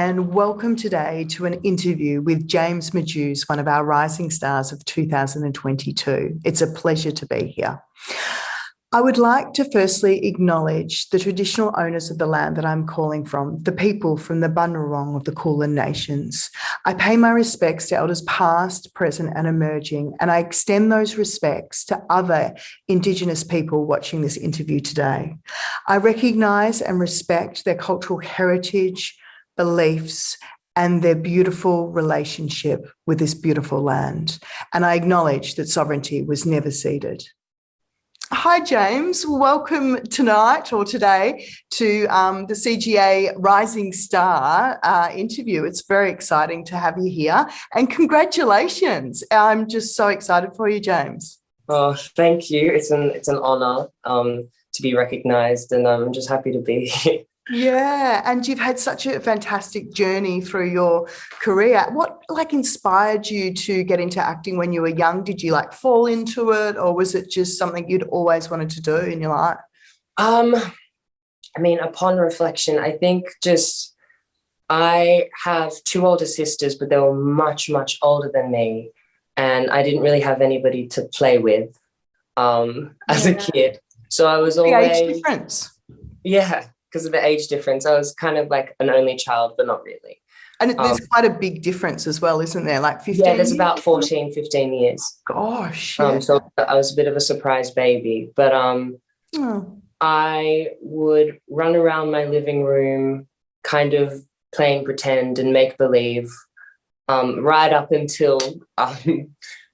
and welcome today to an interview with James Majoos, one of our rising stars of 2022. It's a pleasure to be here. I would like to firstly acknowledge the traditional owners of the land that I'm calling from, the people from the Bunurong of the Kulin Nations. I pay my respects to elders past, present and emerging, and I extend those respects to other Indigenous people watching this interview today. I recognise and respect their cultural heritage, beliefs and their beautiful relationship with this beautiful land. And I acknowledge that sovereignty was never ceded. Hi, James. Welcome tonight or today to the CGA Rising Star interview. It's very exciting to have you here and congratulations. I'm just so excited for you, James. Oh, thank you. It's an honour to be recognised and I'm just happy to be here. Yeah, and you've had such a fantastic journey through your career. What inspired you to get into acting when you were young? Did you fall into it, or was it just something you'd always wanted to do in your life? Upon reflection, I think I have two older sisters, but they were much, much older than me, and I didn't really have anybody to play with as a kid. So I was always the age difference. Yeah. Because of the age difference. I was kind of like an only child, but not really. And there's quite a big difference as well, isn't there? 15 Yeah, there's about 14, 15 years. Gosh. Yeah. So I was a bit of a surprise baby. But I would run around my living room kind of playing pretend and make-believe right up until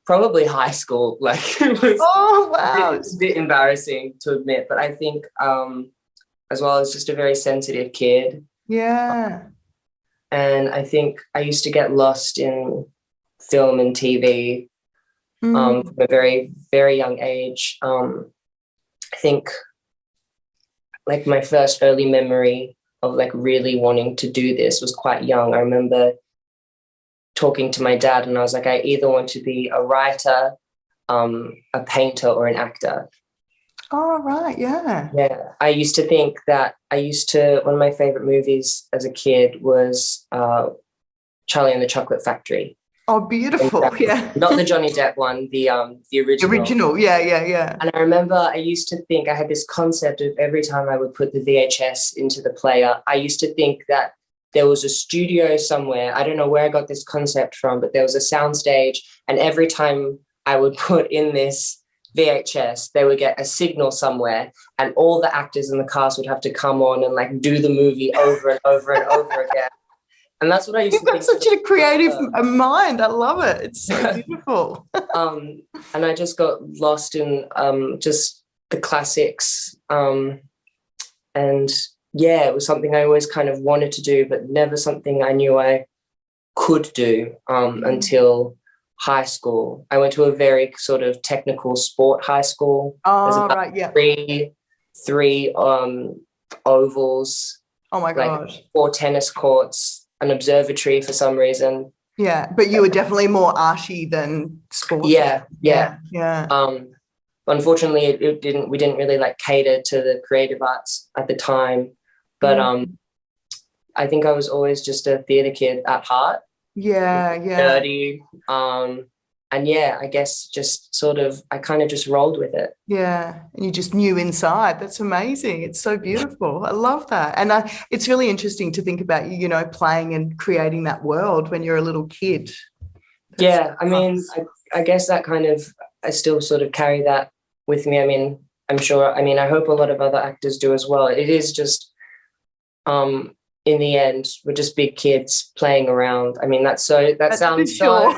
probably high school. Oh, wow. It's a bit embarrassing to admit, but I think as well as just a very sensitive kid. Yeah. And I think I used to get lost in film and TV from a very, very young age. I think my first early memory of really wanting to do this was quite young. I remember talking to my dad and I was like, I either want to be a writer, a painter or an actor. Oh, right, yeah. Yeah, I used to think that one of my favourite movies as a kid was Charlie and the Chocolate Factory. Oh, beautiful, yeah. Not the Johnny Depp one, the original. The original, yeah. And I remember I used to think, I had this concept of every time I would put the VHS into the player, I used to think that there was a studio somewhere. I don't know where I got this concept from, but there was a soundstage, and every time I would put in this VHS, they would get a signal somewhere and all the actors in the cast would have to come on and do the movie over and over and over again. And that's what I used to think. You've got such a creative mind. I love it. It's so beautiful. And I just got lost in just the classics. And yeah, it was something I always kind of wanted to do, but never something I knew I could do until high school. I went to a very sort of technical sport high school. Oh, right, yeah. Three ovals. Oh my gosh. 4 tennis courts, an observatory for some reason. Yeah, but you were definitely more arty than sport. Yeah. Unfortunately, we didn't really cater to the creative arts at the time. But I think I was always just a theatre kid at heart. Yeah. Dirty. And yeah, I guess I kind of just rolled with it. Yeah, and you just knew inside. That's amazing. It's so beautiful. I love that. And it's really interesting to think about you, playing and creating that world when you're a little kid. Yeah, I guess that kind of, I still sort of carry that with me. I'm sure, I hope a lot of other actors do as well. It is just, in the end, we're just big kids playing around. That sounds so,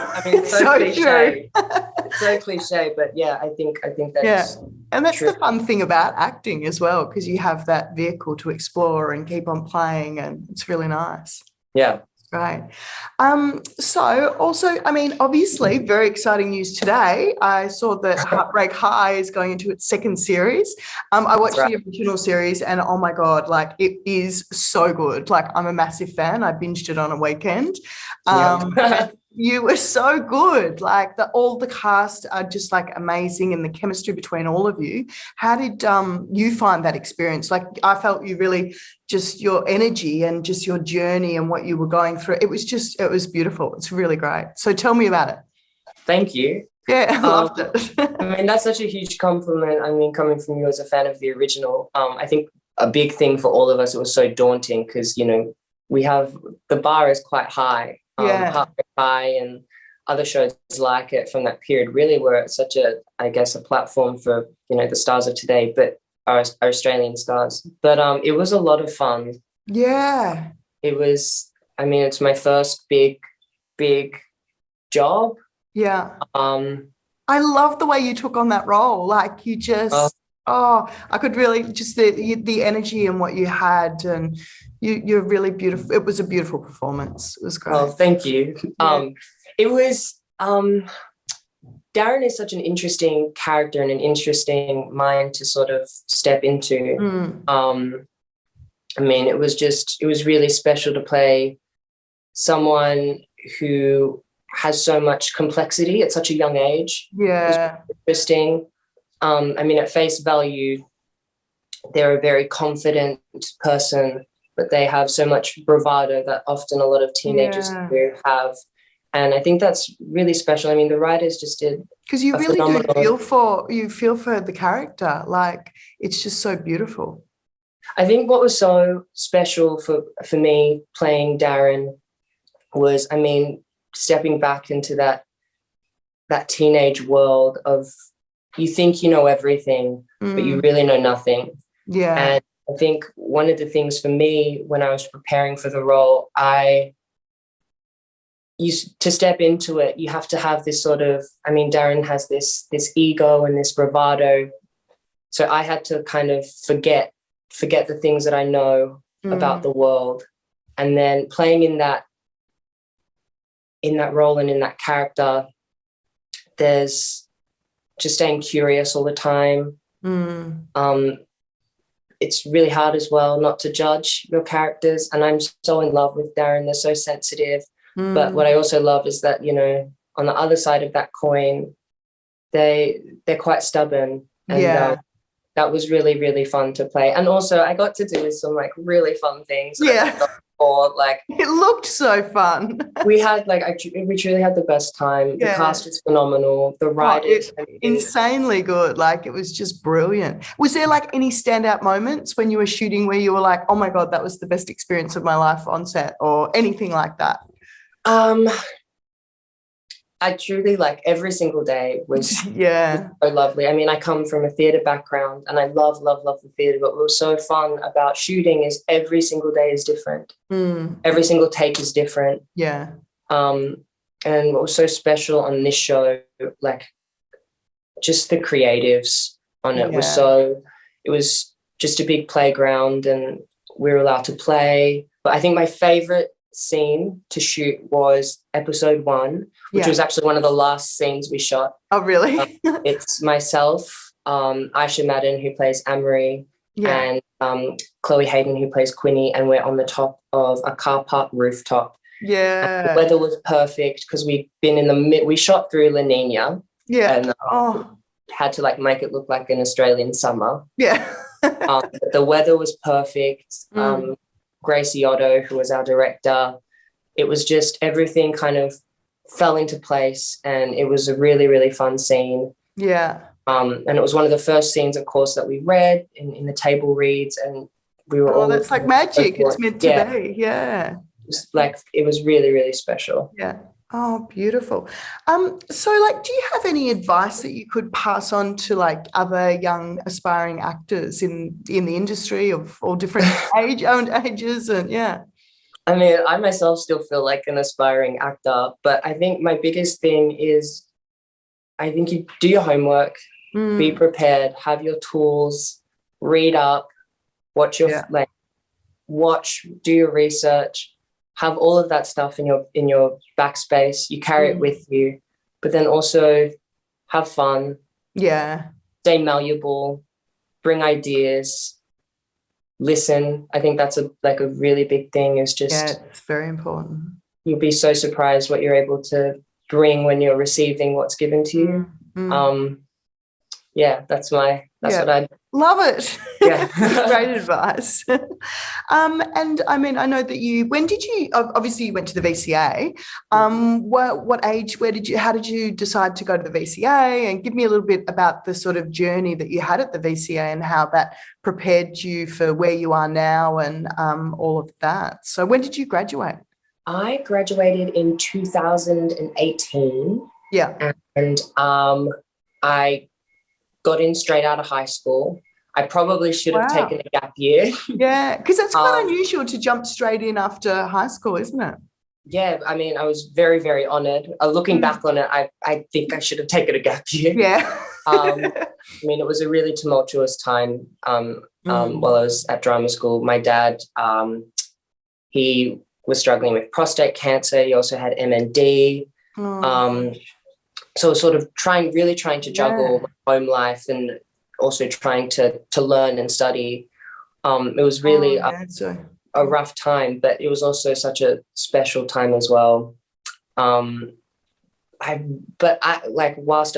so cliche. It's so cliche, but yeah, I think that's and that's true. The fun thing about acting as well, because you have that vehicle to explore and keep on playing, and it's really nice. Yeah. Right. So also, obviously very exciting news today. I saw that Heartbreak High is going into its second series. I watched the original series and oh my God, it is so good. I'm a massive fan. I binged it on a weekend. You were so good. Like all the cast are just like amazing, and the chemistry between all of you. How did you find that experience? Like I felt you really just your energy and just your journey and what you were going through. It was beautiful. It's really great. So tell me about it. Thank you. Yeah, I loved it. I mean, that's such a huge compliment. I mean, coming from you as a fan of the original, I think a big thing for all of us, it was so daunting because, you know, the bar is quite high. Yeah. Heartbreak High and other shows like it from that period really were such I guess, a platform for, you know, the stars of today, but our Australian stars. But it was a lot of fun. Yeah. It was, I mean, it's my first big job. Yeah. I love the way you took on that role. Like you just, I could really just the energy and what you had, and you're really beautiful. It was a beautiful performance. It was great. Oh, thank you. Yeah. It was, Darren is such an interesting character and an interesting mind to sort of step into. I mean, it was really special to play someone who has so much complexity at such a young age. Yeah. It was really interesting. I mean, at face value, they're a very confident person, but they have so much bravado that often a lot of teenagers do have. And I think that's really special. I mean, the writers just did, because you really do feel for the character. Like it's just so beautiful. I think what was so special for me playing Darren was, I mean, stepping back into that teenage world of you think you know everything, but you really know nothing. Yeah. And I think one of the things for me when I was preparing for the role, to step into it, you have to have this sort of, I mean, Darren has this ego and this bravado. So I had to kind of forget the things that I know about the world. And then playing in that role and in that character, there's just staying curious all the time. It's really hard as well not to judge your characters. And I'm so in love with Darren. They're so sensitive. But what I also love is that, you know, on the other side of that coin, they're quite stubborn. And that was really, really fun to play. And also I got to do some like really fun things. Yeah. Like it looked so fun. We had we truly had the best time. The cast is phenomenal. The writers insanely good. Like it was just brilliant. Was there like any standout moments when you were shooting where you were like, oh my God, that was the best experience of my life on set, or anything like that? I truly, like, every single day was so lovely. I mean, I come from a theatre background and I love the theatre, but what was so fun about shooting is every single day is different. Every single take is different. Yeah. And what was so special on this show, like, just the creatives on it it was just a big playground and we were allowed to play. But I think my favourite scene to shoot was episode 1, which was actually one of the last scenes we shot. Oh, really? It's myself, Aisha Madden, who plays Amory, and Chloe Hayden, who plays Quinny, and we're on the top of a car park rooftop. Yeah. And the weather was perfect because we'd been we shot through La Nina. Yeah. And had to like make it look like an Australian summer. Yeah. But the weather was perfect. Gracie Otto, who was our director, it was just everything kind of fell into place and it was a really, really fun scene. Yeah. And it was one of the first scenes, of course, that we read in the table reads, and we were all... that's like magic. It's meant to be. Yeah. It was really, really special. Yeah. Oh, beautiful. So like, do you have any advice that you could pass on to like other young aspiring actors in the industry of all different ages? And I mean, I myself still feel like an aspiring actor, but I think my biggest thing is I think you do your homework, be prepared, have your tools, read up, watch your do your research. Have all of that stuff in your backspace. You carry it with you, but then also have fun. Yeah. Stay malleable. Bring ideas. Listen. I think that's a really big thing. Is just it's very important. you'll be so surprised what you're able to bring when you're receiving what's given to you. Yeah, that's what I love it. Yeah. Great advice. And I mean, I know that when did you, obviously you went to the VCA. What age, how did you decide to go to the VCA? And give me a little bit about the sort of journey that you had at the VCA and how that prepared you for where you are now and all of that. So when did you graduate? I graduated in 2018. Yeah. And I got in straight out of high school. I probably should have taken a gap year. Yeah, because that's quite unusual to jump straight in after high school, isn't it? Yeah, I mean, I was very, very honoured. Looking back on it, I think I should have taken a gap year. Yeah. I mean, it was a really tumultuous time while I was at drama school. My dad, he was struggling with prostate cancer. He also had MND. So sort of really trying to juggle my home life and also trying to learn and study. It was really a rough time, but it was also such a special time as well. Whilst I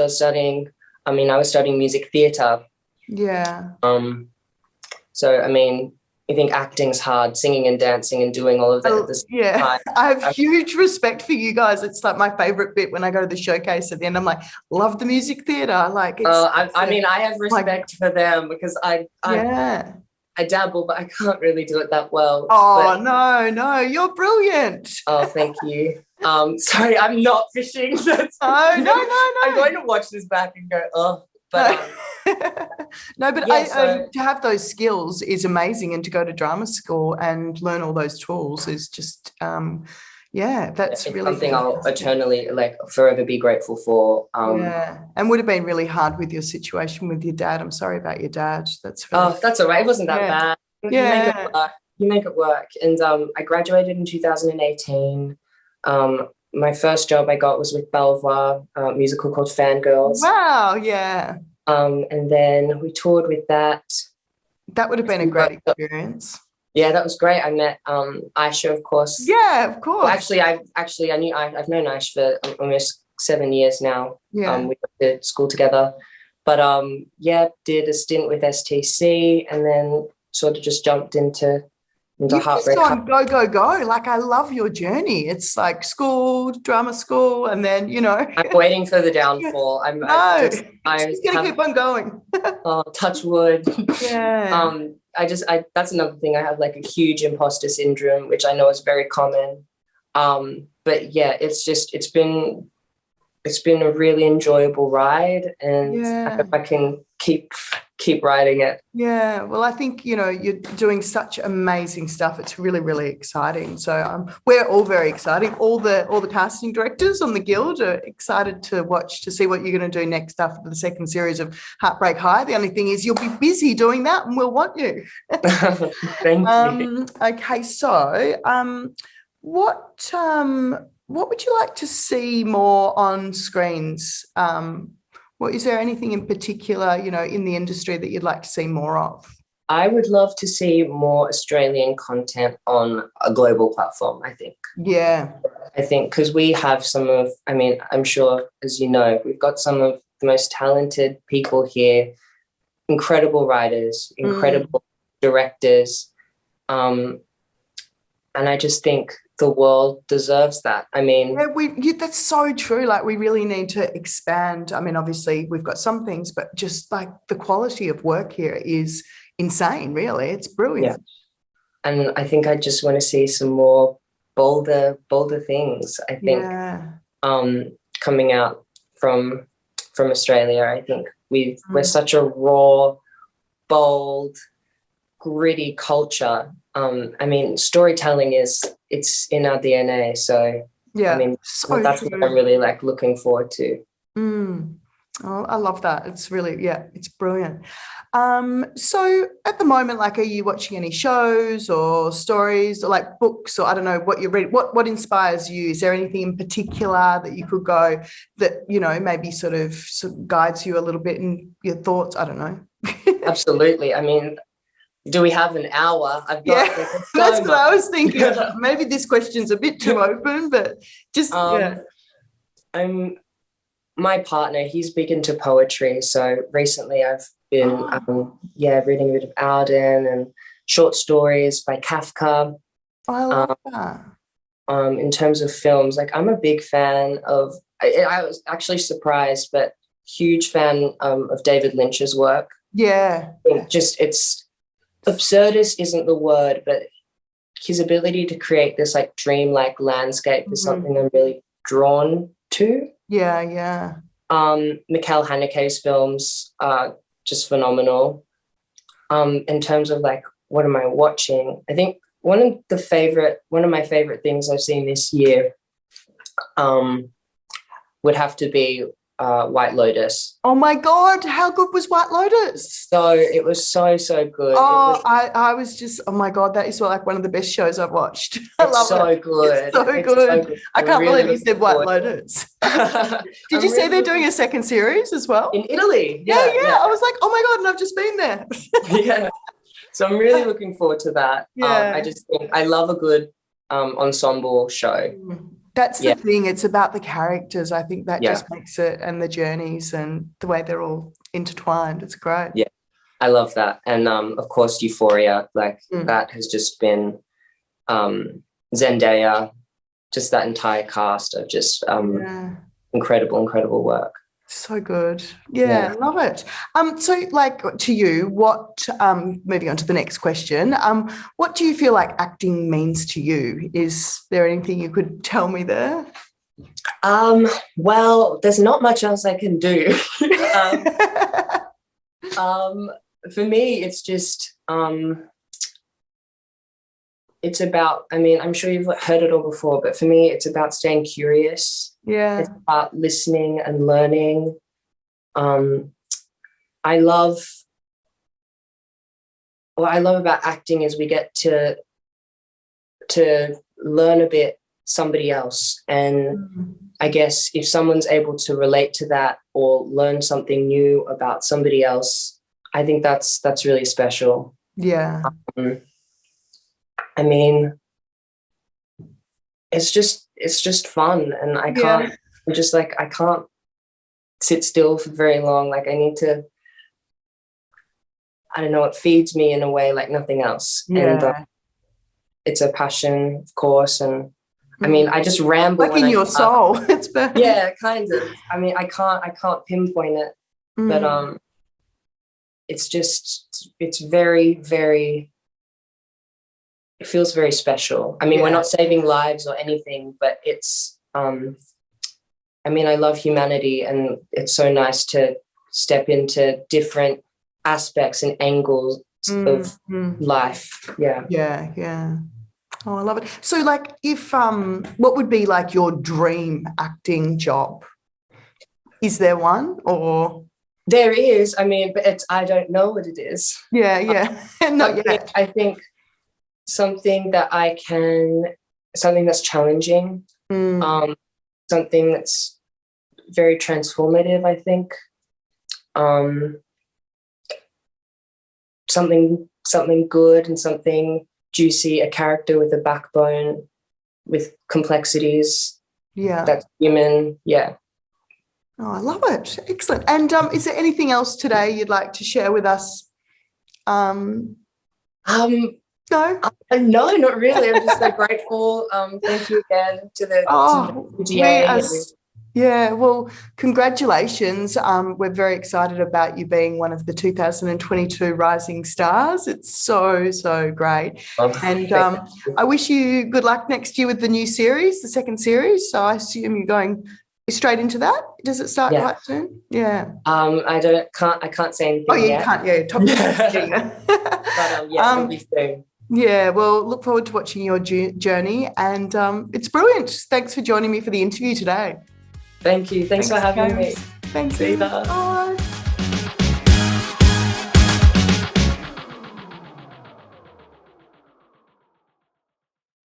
was studying, I mean, I was studying music theatre. Yeah. So, I mean, I think acting's hard, singing and dancing and doing all of that at the same time. I have huge respect for you guys. It's like my favourite bit when I go to the showcase at the end. I'm like, love the music theatre. Like, I mean, I have respect for them because I dabble, but I can't really do it that well. Oh, no, you're brilliant. Oh, thank you. Sorry, I'm not fishing. No. I'm going to watch this back and go, oh. But no, but to have those skills is amazing, and to go to drama school and learn all those tools is just that's really something I'll eternally forever be grateful for. And would have been really hard with your situation with your dad. I'm sorry about your dad. That's all right. It wasn't that bad. You make it work. And I graduated in 2018. My first job I got was with Belvoir, a musical called Fangirls. Wow, yeah. And then we toured with that. That would have been a great experience. Yeah, that was great. I met Aisha, of course. Yeah, of course. Well, I've known Aisha for almost 7 years now. Yeah. We went to school together. But did a stint with STC and then sort of just jumped into Heartbreak. You've go. Like, I love your journey. It's like school, drama school, and then, I'm waiting for the downfall. I'm just going to keep on going. Touch wood. Yeah. That's another thing. I have like a huge imposter syndrome, which I know is very common. But yeah, it's been a really enjoyable ride, and I hope I can keep riding it. Yeah, well, I think you're doing such amazing stuff. It's really, really exciting. So we're all very excited. All the casting directors on the Guild are excited to see what you're going to do next after the second series of Heartbreak High. The only thing is you'll be busy doing that, and we'll want you. Thank you. Okay, so what would you like to see more on screens? Is there anything in particular, in the industry that you'd like to see more of? I would love to see more Australian content on a global platform, I think. Yeah. I think because we have I'm sure, as you know, we've got some of the most talented people here, incredible writers, incredible directors. And I just think the world deserves that. I mean, that's so true. Like, we really need to expand. I mean, obviously we've got some things, but just like the quality of work here is insane, really. It's brilliant. Yeah. And I think I just want to see some more bolder things, I think. Coming out from Australia. I think we're such a raw, bold, gritty culture. I mean, storytelling it's in our DNA. So yeah, I mean, that's what I'm really looking forward to. Oh, I love that. It's really, it's brilliant. So at the moment, are you watching any shows or stories or books, or I don't know what you read? What inspires you? Is there anything in particular that you could go that, maybe sort of guides you a little bit in your thoughts? I don't know. Absolutely. I mean, Do we have an hour? I've got Yeah, that's what I was thinking. Maybe this question's a bit too open, but just yeah. My partner, he's big into poetry, so recently I've been reading a bit of Auden and short stories by Kafka. I love that. In terms of films, like I'm a big fan of. I was actually surprised, but huge fan of David Lynch's work. Yeah, it's absurdist isn't the word, but his ability to create this like dreamlike landscape is something I'm really drawn to. Yeah. Mikhail Haneke's films are just phenomenal. In terms of like what am I watching, I think one of my favorite things I've seen this year would have to be White Lotus. Oh my God, how good was White Lotus? So it was so good. Oh, I was just, oh my God, that is like one of the best shows I've watched. I love it. Good. It's so good. I can't believe you said White Lotus. Did you say they're doing a second series as well? In Italy. Yeah. I was like, oh my God, and I've just been there. Yeah. So I'm really looking forward to that. Yeah. I just think I love a good ensemble show. That's the thing. It's about the characters. I think that just makes it, and the journeys and the way they're all intertwined. It's great. Yeah, I love that. And of course, Euphoria, like that has just been Zendaya, just that entire cast of just incredible work. So good. Yeah, love it. So like to you, what moving on to the next question, what do you feel like acting means to you? Is there anything you could tell me there? Well, there's not much else I can do. For me, it's just it's about, I mean, I'm sure you've heard it all before, but for me, it's about staying curious. Yeah. It's about listening and learning. I love about acting is we get to learn a bit somebody else. And I guess if someone's able to relate to that or learn something new about somebody else, I think that's really special. Yeah. I mean, it's just fun, and I can't. I'm just like I can't sit still for very long. Like I need to. I don't know. It feeds me in a way like nothing else, and it's a passion, of course. And I mean, I just ramble. Like in your soul, it's better. Yeah, kind of. I mean, I can't pinpoint it, but it's very, very. It feels very special. I mean, we're not saving lives or anything, but it's, I mean, I love humanity, and it's so nice to step into different aspects and angles of life. Yeah. Yeah. Oh, I love it. So like if, what would be like your dream acting job? Is there one or? There is, I mean, but I don't know what it is. Yeah. Not yet. I think something that's challenging, something that's very transformative, I think. Something good and something juicy, a character with a backbone, with complexities. Yeah. That's human. Yeah. Oh, I love it. Excellent. And is there anything else today you'd like to share with us? No? No, not really. I'm just so grateful. Thank you again to the CGA. Well, congratulations. We're very excited about you being one of the 2022 Rising Stars. It's so great. And I wish you good luck next year with the new series, the second series. So I assume you're going straight into that. Does it start quite soon? Yeah. I can't say anything. Oh, you can't. Yeah, top. But it'll be soon. Yeah, well, look forward to watching your journey, and it's brilliant. Thanks for joining me for the interview today. Thank you. Thanks for having me. Thanks. Bye.